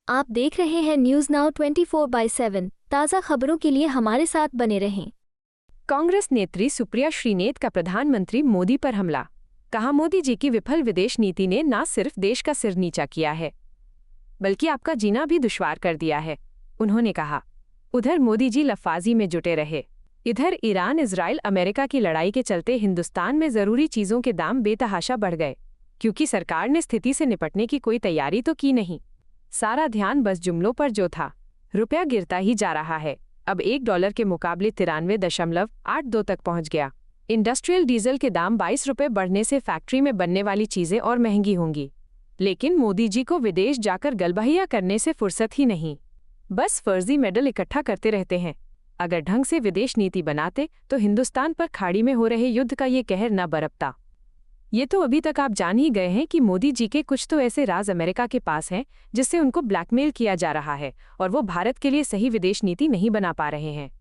आप देख रहे हैं न्यूज नाउ 24/7। ताज़ा खबरों के लिए हमारे साथ बने रहें। कांग्रेस नेत्री सुप्रिया श्रीनेत का प्रधानमंत्री मोदी पर हमला। कहा, मोदी जी की विफल विदेश नीति ने न सिर्फ देश का सिर नीचा किया है बल्कि आपका जीना भी दुश्वार कर दिया है। उन्होंने कहा, उधर मोदी जी लफाजी में जुटे रहे, इधर ईरान इजराइल अमेरिका की लड़ाई के चलते हिंदुस्तान में जरूरी चीजों के दाम बेतहाशा बढ़ गए, क्योंकि सरकार ने स्थिति से निपटने की कोई तैयारी तो की नहीं। सारा ध्यान बस जुमलों पर जो था। रुपया गिरता ही जा रहा है, अब $1 के मुकाबले 93.82 तक पहुंच गया। इंडस्ट्रियल डीजल के दाम 22 रुपये बढ़ने से फैक्ट्री में बनने वाली चीजें और महंगी होंगी। लेकिन मोदी जी को विदेश जाकर गलबहिया करने से फुर्सत ही नहीं, बस फर्जी मेडल इकट्ठा करते रहते हैं। अगर ढंग से विदेश नीति बनाते तो हिंदुस्तान पर खाड़ी में हो रहे युद्ध का ये कहर न बरपता। ये तो अभी तक आप जान ही गए हैं कि मोदी जी के कुछ तो ऐसे राज अमेरिका के पास हैं जिससे उनको ब्लैकमेल किया जा रहा है और वो भारत के लिए सही विदेश नीति नहीं बना पा रहे हैं,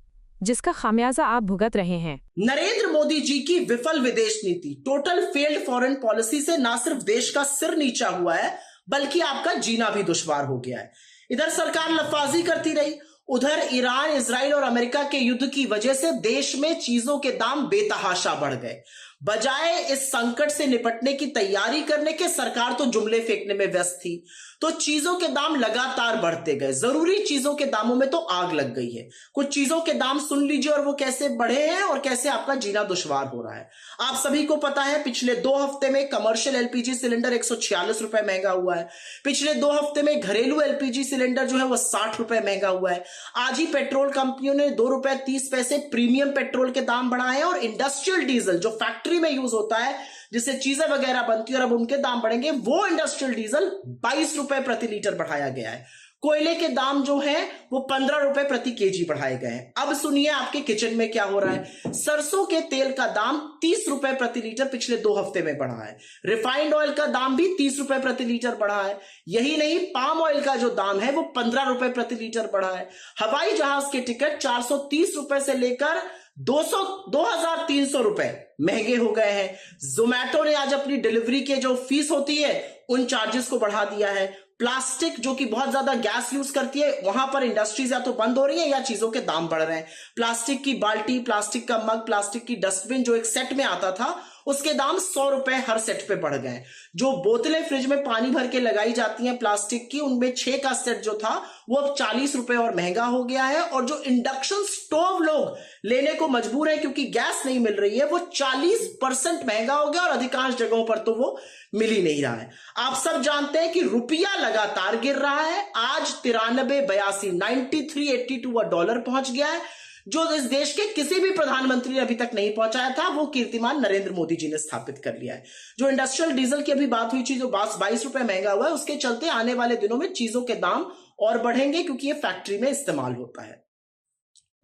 जिसका खामियाजा आप भुगत रहे हैं। नरेंद्र मोदी जी की विफल विदेश नीति, टोटल फेल्ड फॉरेन पॉलिसी से न सिर्फ देश का सिर नीचा हुआ है बल्कि आपका जीना भी दुश्वार हो गया है। इधर सरकार लफाजी करती रही, उधर ईरान इजराइल और अमेरिका के युद्ध की वजह से देश में चीजों के दाम बेतहाशा बढ़ गए। बजाय इस संकट से निपटने की तैयारी करने के सरकार तो जुमले फेंकने में व्यस्त थी, तो चीजों के दाम लगातार बढ़ते गए। जरूरी चीजों के दामों में तो आग लग गई है। कुछ चीजों के दाम सुन लीजिए और वो कैसे बढ़े हैं और कैसे आपका जीना दुश्वार हो रहा है। आप सभी को पता है, पिछले 2 हफ्ते में कमर्शियल एलपीजी सिलेंडर 146 रुपए महंगा हुआ है। पिछले 2 हफ्ते में घरेलू एलपीजी सिलेंडर जो है वो 60 रुपए महंगा हुआ है। आज ही पेट्रोल कंपनियों ने ₹2.30 प्रीमियम पेट्रोल के दाम बढ़ाए हैं और इंडस्ट्रियल डीजल जो फैक्ट्री में यूज होता है, जिससे चीजें वगैरह बनती है और अब उनके दाम बढ़ेंगे, वो इंडस्ट्रियल डीजल 22 रुपए प्रति लीटर बढ़ाया गया है। कोयले के दाम जो है वो 15 रुपए प्रति केजी बढ़ाए गए हैं। अब सुनिए आपके किचन में क्या हो रहा है। सरसों के तेल का दाम 30 रुपए प्रति लीटर पिछले 2 हफ्ते में बढ़ा है। रिफाइंड ऑयल का दाम भी 30 रुपए प्रति लीटर बढ़ा है। यही नहीं, पाम ऑयल का जो दाम है वो 15 रुपए प्रति लीटर बढ़ा है। हवाई जहाज के टिकट 430 रुपए से लेकर 2300 रुपए महंगे हो गए हैं। जोमैटो ने आज अपनी डिलीवरी के जो फीस होती है उन चार्जेस को बढ़ा दिया है। प्लास्टिक जो कि बहुत ज्यादा गैस यूज करती है, वहां पर इंडस्ट्रीज या तो बंद हो रही है या चीजों के दाम बढ़ रहे हैं। प्लास्टिक की बाल्टी, प्लास्टिक का मग, प्लास्टिक की डस्टबिन जो एक सेट में आता था उसके दाम 100 रुपए हर सेट पे बढ़ गए। जो बोतलें फ्रिज में पानी भर के लगाई जाती हैं प्लास्टिक की, उनमें 6 का सेट जो था वो अब 40 रुपए और महंगा हो गया है। और जो इंडक्शन स्टोव लोग लेने को मजबूर है क्योंकि गैस नहीं मिल रही है, वो 40% महंगा हो गया और अधिकांश जगहों पर तो वो मिल ही नहीं रहा है। आप सब जानते हैं कि रुपया लगातार गिर रहा है। आज 93.82 $1 पहुंच गया है, जो इस देश के किसी भी प्रधानमंत्री ने अभी तक नहीं पहुंचाया था। वो कीर्तिमान नरेंद्र मोदी जी ने स्थापित कर लिया है। जो इंडस्ट्रियल डीजल की अभी बात हुई थी, जो 22 रुपए महंगा हुआ है, उसके चलते आने वाले दिनों में चीजों के दाम और बढ़ेंगे क्योंकि ये फैक्ट्री में इस्तेमाल होता है।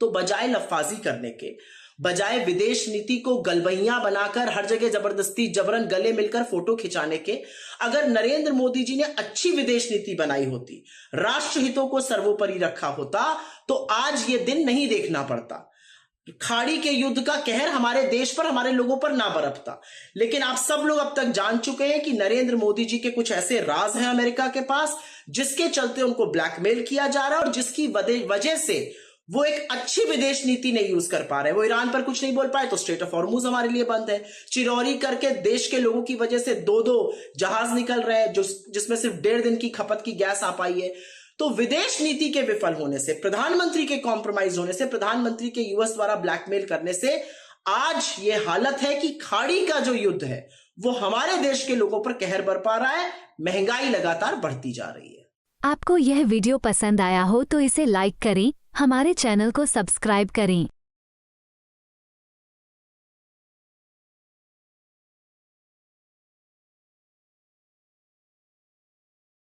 तो बजाय लफाजी करने के, बजाय विदेश नीति को गलबहियां बनाकर हर जगह जबरदस्ती जबरन गले मिलकर फोटो खिंचाने के, अगर नरेंद्र मोदी जी ने अच्छी विदेश नीति बनाई होती, राष्ट्र हितों को सर्वोपरि रखा होता, तो आज ये दिन नहीं देखना पड़ता। खाड़ी के युद्ध का कहर हमारे देश पर, हमारे लोगों पर ना बरपता। लेकिन आप सब लोग अब तक जान चुके हैं कि नरेंद्र मोदी जी के कुछ ऐसे राज हैं अमेरिका के पास जिसके चलते उनको ब्लैकमेल किया जा रहा है और जिसकी वजह से वो एक अच्छी विदेश नीति नहीं यूज कर पा रहे। वो ईरान पर कुछ नहीं बोल पाए तो स्ट्रेट ऑफ हॉर्मुज हमारे लिए बंद है। चिरौरी करके देश के लोगों की वजह से 2-2 जहाज निकल रहे हैं जिसमें सिर्फ 1.5 दिन की खपत की गैस आ पाई है। तो विदेश नीति के विफल होने से, प्रधानमंत्री के कॉम्प्रोमाइज होने से, प्रधानमंत्री के यूएस द्वारा ब्लैकमेल करने से आज ये हालत है कि खाड़ी का जो युद्ध है वो हमारे देश के लोगों पर कहर बरपा रहा है। महंगाई लगातार बढ़ती जा रही है। आपको यह वीडियो पसंद आया हो तो इसे लाइक करें, हमारे चैनल को सब्सक्राइब करें।